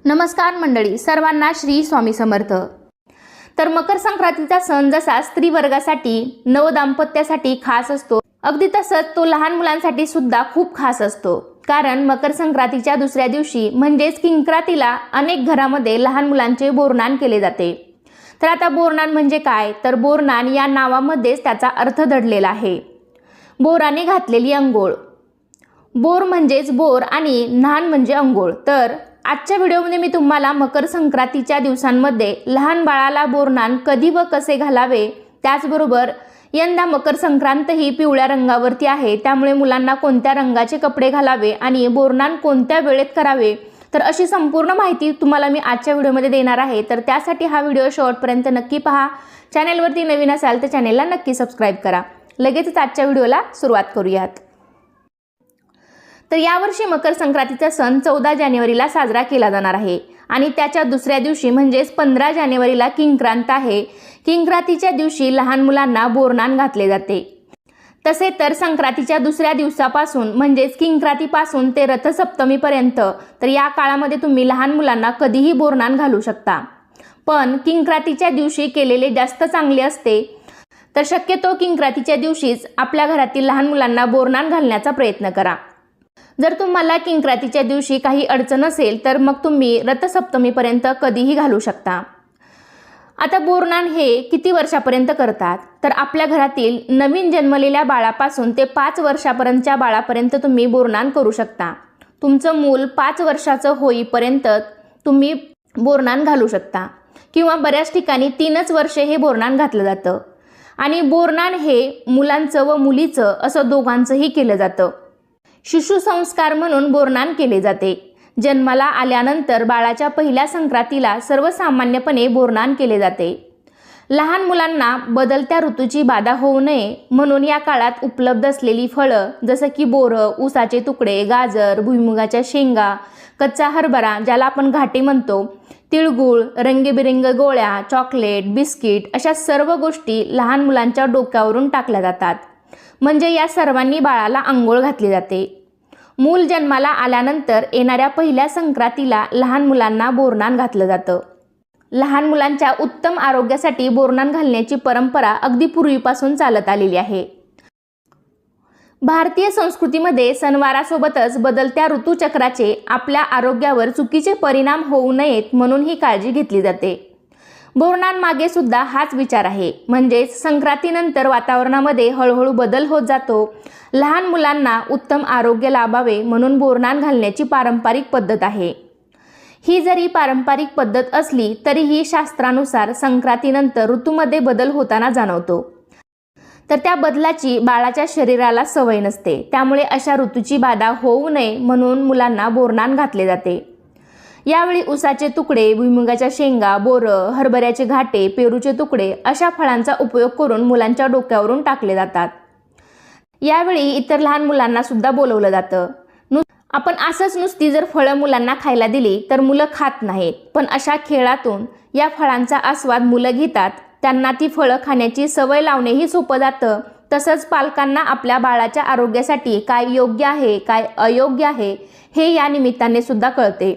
नमस्कार मंडळी, सर्वांना श्री स्वामी समर्थ। तर मकर संक्रांतीचा सण जसा स्त्री वर्गासाठी नवदाम्पत्यासाठी खास असतो, अगदी तसंच तो लहान मुलांसाठी सुद्धा खूप खास असतो। कारण मकर संक्रांतीच्या दुसऱ्या दिवशी म्हणजेच किंक्रातीला अनेक घरामध्ये लहान मुलांचे बोरनान केले जाते। तर आता बोरनान म्हणजे काय, तर बोरनान या नावामध्येच त्याचा अर्थ दडलेला आहे। बोराने घातलेली अंघोळ। बोर म्हणजेच बोर आणि नान म्हणजे अंघोळ। तर आजच्या व्हिडिओमध्ये मी तुम्हाला मकर संक्रांतीच्या दिवसांमध्ये लहान बाळाला बोरनान कधी व कसे घालावे, त्याचबरोबर यंदा मकर संक्रांत ही पिवळ्या रंगावरती आहे, त्यामुळे मुलांना कोणत्या रंगाचे कपडे घालावे आणि बोरनान कोणत्या वेळेत करावे, तर अशी संपूर्ण माहिती तुम्हाला मी आजच्या व्हिडिओमध्ये देणार आहे। तर त्यासाठी हा व्हिडिओ शेवटपर्यंत नक्की पहा। चॅनलवरती नवीन असाल तर चॅनलला नक्की सबस्क्राइब करा। लगेचच आजच्या व्हिडिओला सुरुवात करूयात। तर यावर्षी मकर संक्रांतीचा सण 14 जानेवारीला साजरा केला जाणार आहे आणि त्याच्या दुसऱ्या दिवशी म्हणजेच 15 जानेवारीला किंक्रांत आहे। किंक्रांतीच्या दिवशी लहान मुलांना बोरनान घातले जाते। तसे तर संक्रांतीच्या दुसऱ्या दिवसापासून म्हणजेच किंक्रांतीपासून ते रथसप्तमीपर्यंत तर या काळामध्ये तुम्ही लहान मुलांना कधीही बोरनान घालू शकता, पण किंक्रांतीच्या दिवशी केलेले जास्त चांगले असते। तर शक्यतो किंक्रांतीच्या दिवशीच आपल्या घरातील लहान मुलांना बोरनान घालण्याचा प्रयत्न करा। जर तुम्हाला किंक्रांतीच्या दिवशी काही अडचण असेल तर मग तुम्ही रथसप्तमीपर्यंत कधीही घालू शकता। आता बोरनान हे किती वर्षापर्यंत करतात, तर आपल्या घरातील नवीन जन्मलेल्या बाळापासून ते 5 वर्षापर्यंतच्या बाळापर्यंत तुम्ही बोरनान करू शकता। तुमचं मूल 5 वर्षाचं होईपर्यंत तुम्ही बोरनान घालू शकता किंवा बऱ्याच ठिकाणी 3च वर्षे हे बोरनान घातलं जातं। आणि बोरनान हे मुलांचं व मुलीचं असं दोघांचंही केलं जातं। शिशुसंस्कार म्हणून बोरनान केले जाते। जन्माला आल्यानंतर बाळाच्या पहिल्या संक्रांतीला सर्वसामान्यपणे बोरनान केले जाते। लहान मुलांना बदलत्या ऋतूची बाधा होऊ नये म्हणून या काळात उपलब्ध असलेली फळं जसं की बोरं, ऊसाचे तुकडे, गाजर, भुईमुगाच्या शेंगा, कच्चा हरभरा ज्याला आपण घाटे म्हणतो, तिळगुळ, रंगीबेरंगी गोळ्या, चॉकलेट, बिस्किट अशा सर्व गोष्टी लहान मुलांच्या डोक्यावरून टाकल्या जातात। म्हणजे या सर्वांनी बाळाला अंघोळ घातली जाते। मूल जन्माला आल्यानंतर येणाऱ्या पहिल्या संक्रांतीला लहान मुलांना बोरनान घातलं जातं। लहान मुलांच्या उत्तम आरोग्यासाठी बोरनान घालण्याची परंपरा अगदी पूर्वीपासून चालत आलेली आहे। भारतीय संस्कृतीमध्ये सणवारासोबतच बदलत्या ऋतुचक्राचे आपल्या आरोग्यावर चुकीचे परिणाम होऊ नयेत म्हणून ही काळजी घेतली जाते। बोरनान मागे सुद्धा हाच विचार आहे, म्हणजेच संक्रांतीनंतर वातावरणामध्ये हळूहळू बदल होत जातो। लहान मुलांना उत्तम आरोग्य लाभावे म्हणून बोरनान घालण्याची पारंपरिक पद्धत आहे। ही जरी पारंपरिक पद्धत असली तरीही शास्त्रानुसार संक्रांतीनंतर ऋतूमध्ये बदल होताना जाणवतो। तर त्या बदलाची बाळाच्या शरीराला सवय नसते, त्यामुळे अशा ऋतूची बाधा होऊ नये म्हणून मुलांना बोरनान घातले जाते। यावेळी ऊसाचे तुकडे, भुईमुगाच्या शेंगा, बोरं, हरभऱ्याचे घाटे, पेरूचे तुकडे अशा फळांचा उपयोग करून मुलांच्या डोक्यावरून टाकले जातात। यावेळी इतर लहान मुलांना सुद्धा बोलवलं जातं। आपण असंच नुसती जर फळं मुलांना खायला दिली तर मुलं खात नाहीत, पण अशा खेळातून या फळांचा आस्वाद मुलं घेतात। त्यांना ती फळं खाण्याची सवय लावणेही सोपं जातं। तसंच पालकांना आपल्या बाळाच्या आरोग्यासाठी काय योग्य आहे काय अयोग्य आहे हे या निमित्ताने सुद्धा कळते।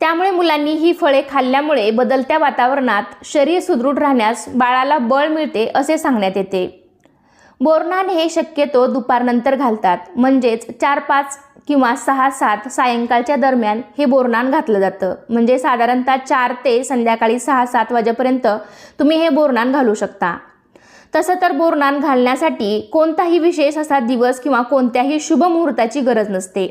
त्यामुळे मुलांनी ही फळे खाल्ल्यामुळे बदलत्या वातावरणात शरीर सुदृढ राहण्यास बाळाला बळ मिळते असे सांगण्यात येते। बोरनान हे शक्यतो दुपारनंतर घालतात, म्हणजेच 4-5 किंवा 6-7 सायंकाळच्या दरम्यान हे बोरनान घातलं जातं। म्हणजे साधारणतः 4 ते संध्याकाळी 6-7 वाजेपर्यंत तुम्ही हे बोरनान घालू शकता। तसं तर बोरनान घालण्यासाठी कोणताही विशेष असा दिवस किंवा कोणत्याही शुभ मुहूर्ताची गरज नसते।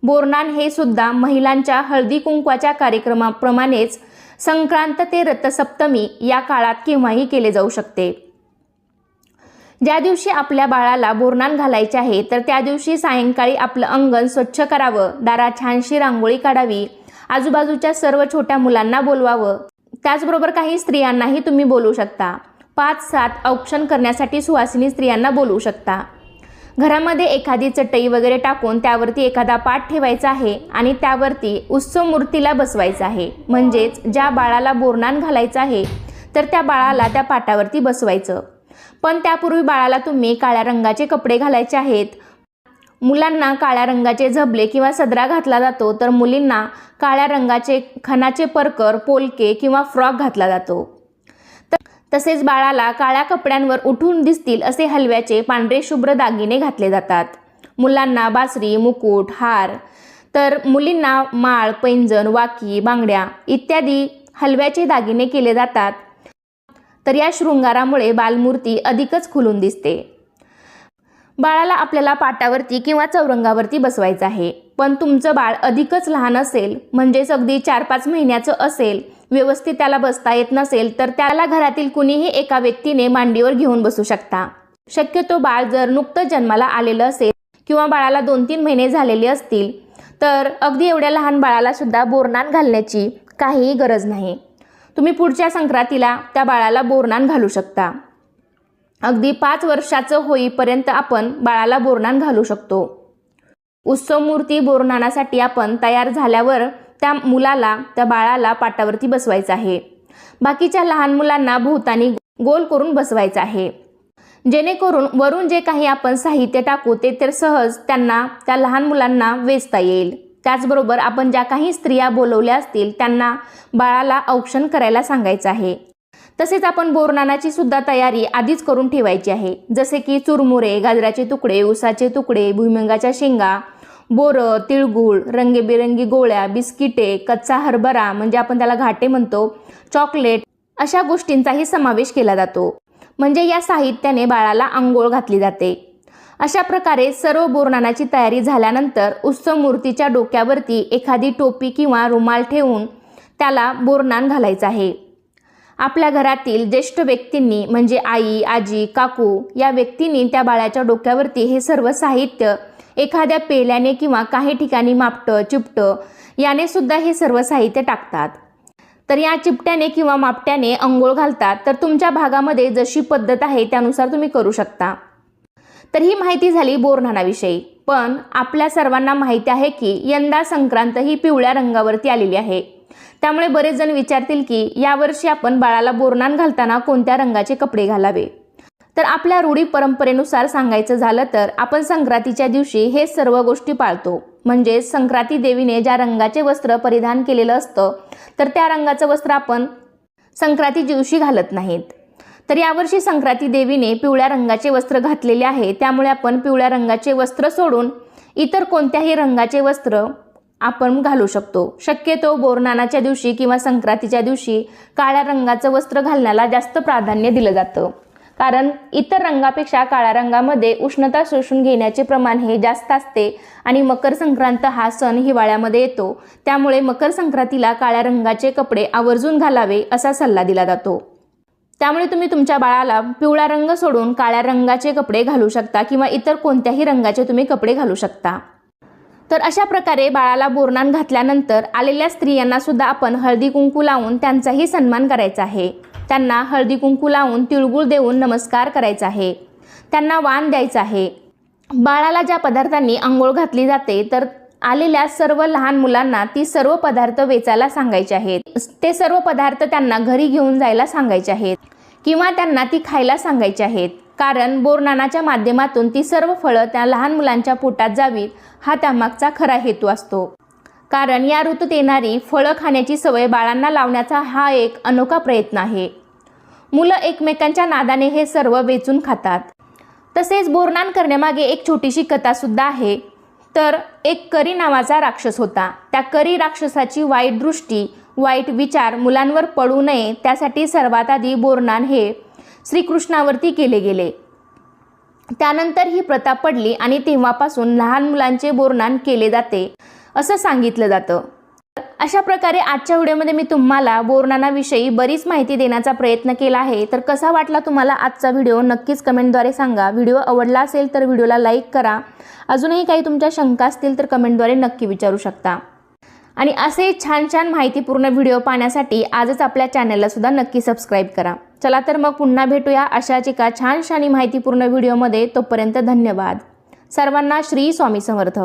बोरनान हे सुद्धा महिलांच्या हळदी कुंकवाच्या कार्यक्रमाप्रमाणेच संक्रांत ते रथसप्तमी या काळात केव्हाही केले जाऊ शकते। ज्या दिवशी आपल्या बाळाला बोरनान घालायचे आहे तर त्या दिवशी सायंकाळी आपलं अंगण स्वच्छ करावं, दारात छानशी रांगोळी काढावी, आजूबाजूच्या सर्व छोट्या मुलांना बोलवावं, त्याचबरोबर काही स्त्रियांनाही तुम्ही बोलवू शकता। 5-7 औक्षण करण्यासाठी सुवासिनी स्त्रियांना बोलवू शकता। घरामध्ये एखादी चटई वगैरे टाकून त्यावरती एखादा पाट ठेवायचा आहे आणि त्यावरती उत्सव मूर्तीला बसवायचं आहे। म्हणजेच ज्या बाळाला बोरनान घालायचं आहे तर त्या बाळाला त्या पाटावरती बसवायचं। पण त्यापूर्वी बाळाला तुम्ही काळ्या रंगाचे कपडे घालायचे आहेत, मुलांना काळ्या रंगाचे झबले किंवा सदरा घातला जातो, तर मुलींना काळ्या रंगाचे खणाचे परकर, पोलके किंवा फ्रॉक घातला जातो. तसेच बाळाला काळ्या कपड्यांवर उठून दिसतील असे हलव्याचे पांढरे शुभ्र दागिने घातले जातात. मुलांना बासरी, मुकुट, हार, तर मुलींना माळ, पैंजण, वाकी, बांगड्या इत्यादी हलव्याचे दागिने केले जातात. तर या शृंगारामुळे बालमूर्ती अधिकच खुलून दिसते. बाळाला आपल्याला पाटावरती किंवा चौरंगावरती बसवायचं आहे, पण तुमचं बाळ अधिकच लहान असेल, म्हणजेच अगदी 4-5 महिन्याचं असेल, व्यवस्थित त्याला बसता येत नसेल, तर त्याला घरातील कुणीही एका व्यक्तीने मांडीवर घेऊन बसू शकता. शक्यतो बाळ जर नुकतंच जन्माला आलेलं असेल किंवा बाळाला 2-3 महिने झालेले असतील, तर अगदी एवढ्या लहान बाळाला सुद्धा बोरनान घालण्याची काहीही गरज नाही. तुम्ही पुढच्या संक्रांतीला त्या बाळाला बोरनान घालू शकता. अगदी 5 वर्षाचं होईपर्यंत आपण बाळाला बोरनान घालू शकतो. उत्सव मूर्ती बोरनानासाठी आपण तयार झाल्यावर त्या बाळाला पाटावरती बसवायचं आहे. बाकीच्या लहान मुलांना भोवतानी गोल करून बसवायचं आहे, जेणेकरून वरून जे काही आपण साहित्य टाकू ते तर सहज त्या लहान मुलांना वेचता येईल. त्याचबरोबर आपण ज्या काही स्त्रिया बोलवल्या असतील त्यांना बाळाला औक्षण करायला सांगायचं आहे. तसेच आपण बोरनानाची सुद्धा तयारी आधीच करून ठेवायची आहे, जसे की चुरमुरे, गाजराचे तुकडे, उसाचे तुकडे, भुईमुगाच्या शेंगा, बोरं, तिळगुळ, रंगीबेरंगी गोळ्या, बिस्किटे, कच्चा हरभरा म्हणजे आपण त्याला घाटे म्हणतो, चॉकलेट अशा गोष्टींचाही समावेश केला जातो. म्हणजे या साहित्याने बाळाला अंघोळ घातली जाते. अशा प्रकारे सर्व बोरनानाची तयारी झाल्यानंतर उत्सव मूर्तीच्या डोक्यावरती एखादी टोपी किंवा रुमाल ठेवून त्याला बोरनान घालायचं आहे. आपल्या घरातील ज्येष्ठ व्यक्तींनी म्हणजे आई, आजी, काकू या व्यक्तींनी त्या बाळाच्या डोक्यावरती हे सर्व साहित्य एखाद्या पेल्याने किंवा काही ठिकाणी मापटं, चिपटं याने सुद्धा हे सर्व साहित्य टाकतात. तर या चिपट्याने किंवा मापट्याने अंघोळ घालतात. तर तुमच्या भागामध्ये जशी पद्धत आहे त्यानुसार तुम्ही करू शकता. तर ही माहिती झाली बोरनानाविषयी. पण आपल्या सर्वांना माहिती आहे की यंदा संक्रांत ही पिवळ्या रंगावरती आलेली आहे. त्यामुळे बरेच जण विचारतील की यावर्षी आपण बाळाला बोरनान घालताना कोणत्या रंगाचे कपडे घालावे. तर आपल्या रूढी परंपरेनुसार सांगायचं झालं तर आपण संक्रांतीच्या दिवशी हे सर्व गोष्टी पाळतो. म्हणजे संक्रांती देवीने ज्या रंगाचे वस्त्र परिधान केलेलं असतं तर त्या रंगाचं वस्त्र आपण संक्रांती दिवशी घालत नाहीत. तर यावर्षी संक्रांती देवीने पिवळ्या रंगाचे वस्त्र घातलेले आहे, त्यामुळे आपण पिवळ्या रंगाचे वस्त्र सोडून इतर कोणत्याही रंगाचे वस्त्र आपण घालू शकतो. शक्यतो बोरनानाच्या दिवशी किंवा संक्रांतीच्या दिवशी काळ्या रंगाचं वस्त्र घालण्याला जास्त प्राधान्य दिलं जातं, कारण इतर रंगापेक्षा काळ्या रंगामध्ये उष्णता शोषून घेण्याचे प्रमाण हे जास्त असते आणि मकर संक्रांत हा सण हिवाळ्यामध्ये येतो. त्यामुळे मकर संक्रांतीला काळ्या रंगाचे कपडे आवर्जून घालावे असा सल्ला दिला जातो. त्यामुळे तुम्ही तुमच्या बाळाला पिवळा रंग सोडून काळ्या रंगाचे कपडे घालू शकता किंवा इतर कोणत्याही रंगाचे तुम्ही कपडे घालू शकता. तर अशा प्रकारे बाळाला बोरनान घातल्यानंतर आलेल्या स्त्रियांना सुद्धा आपण हळदी कुंकू लावून त्यांचाही सन्मान करायचा आहे. त्यांना हळदी कुंकू लावून तिळगुळ देऊन नमस्कार करायचा आहे. त्यांना वाण द्यायचं आहे. बाळाला ज्या पदार्थांनी अंघोळ घातली जाते तर आलेल्या सर्व लहान मुलांना ती सर्व पदार्थ वेचायला सांगायचे आहेत. ते सर्व पदार्थ त्यांना घरी घेऊन जायला सांगायचे आहेत किंवा त्यांना ती खायला सांगायची आहेत, कारण बोरनानाच्या माध्यमातून ती सर्व फळं त्या लहान मुलांच्या पोटात जावीत हा त्यामागचा खरा हेतू असतो. कारण या ऋतूत येणारी फळं खाण्याची सवय बाळांना लावण्याचा हा एक अनोखा प्रयत्न आहे. मुलं एकमेकांच्या नादाने हे सर्व वेचून खातात. तसेच बोरनान करण्यामागे एक छोटीशी कथा सुद्धा आहे. तर एक करी नावाचा राक्षस होता. त्या करी राक्षसाची वाईट दृष्टी, वाईट विचार मुलांवर पडू नये त्यासाठी सर्वात आधी बोरनान हे श्रीकृष्णावरती केले गेले. त्यानंतर ही प्रथा पडली आणि तेव्हापासून लहान मुलांचे बोरनान केले जाते असं सांगितलं जातं. अशा प्रकारे आजच्या व्हिडिओमध्ये मी तुम्हाला बोरनानाविषयी बरीच माहिती देण्याचा प्रयत्न केला आहे. तर कसा वाटला तुम्हाला आजचा व्हिडिओ नक्कीच कमेंटद्वारे सांगा. व्हिडिओ आवडला असेल तर व्हिडिओला लाईक करा. अजूनही काही तुमच्या शंका असतील तर कमेंटद्वारे नक्की विचारू शकता. आणि असे छान छान माहितीपूर्ण व्हिडिओ पाहण्यासाठी आजच आपल्या चॅनलला सुद्धा नक्की सबस्क्राईब करा. चला तर मग पुन्हा भेटूया अशाच एका छानशा आणि माहितीपूर्ण व्हिडिओमध्ये. तोपर्यंत धन्यवाद. सर्वांना श्री स्वामी समर्थ.